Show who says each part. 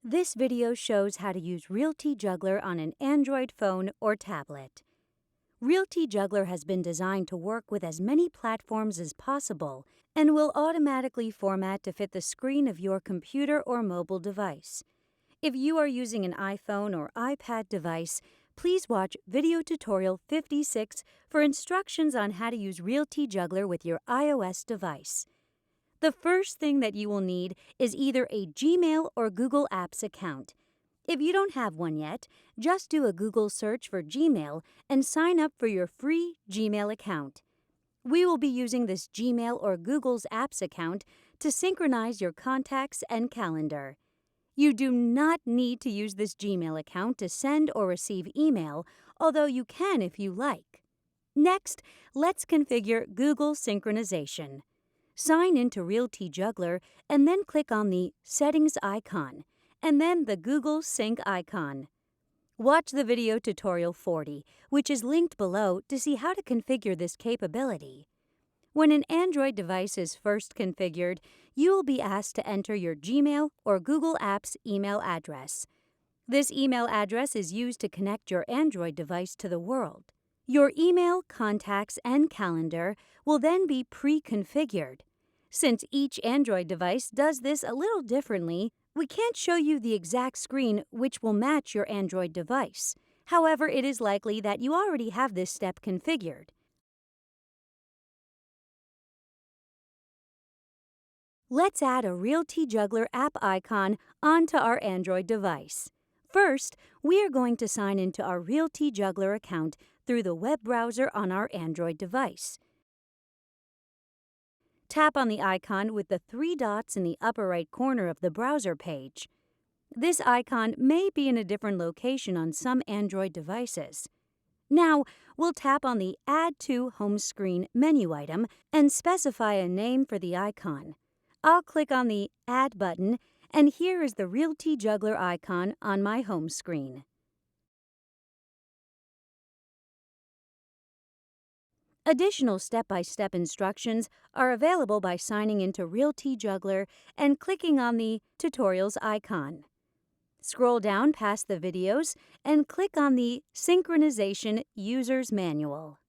Speaker 1: This video shows how to use Realty Juggler on an Android phone or tablet. Realty Juggler has been designed to work with as many platforms as possible and will automatically format to fit the screen of your computer or mobile device. If you are using an iPhone or iPad device, please watch Video Tutorial 56 for instructions on how to use Realty Juggler with your iOS device. The first thing that you will need is either a Gmail or Google Apps account. If you don't have one yet, just do a Google search for Gmail and sign up for your free Gmail account. We will be using this Gmail or Google's Apps account to synchronize your contacts and calendar. You do not need to use this Gmail account to send or receive email, although you can if you like. Next, let's configure Google synchronization. Sign into Realty Juggler and then click on the Settings icon and then the Google Sync icon. Watch the video tutorial 40, which is linked below to see how to configure this capability. When an Android device is first configured, you will be asked to enter your Gmail or Google Apps email address. This email address is used to connect your Android device to the world. Your email, contacts, and calendar will then be pre-configured. Since each Android device does this a little differently, we can't show you the exact screen which will match your Android device. However, it is likely that you already have this step configured. Let's add a Realty Juggler app icon onto our Android device. First, we are going to sign into our Realty Juggler account through the web browser on our Android device. Tap on the icon with the 3 dots in the upper right corner of the browser page. This icon may be in a different location on some Android devices. Now, we'll tap on the Add to Home Screen menu item and specify a name for the icon. I'll click on the Add button, and here is the Realty Juggler icon on my home screen. Additional step-by-step instructions are available by signing into Realty Juggler and clicking on the Tutorials icon. Scroll down past the videos and click on the Synchronization User's Manual.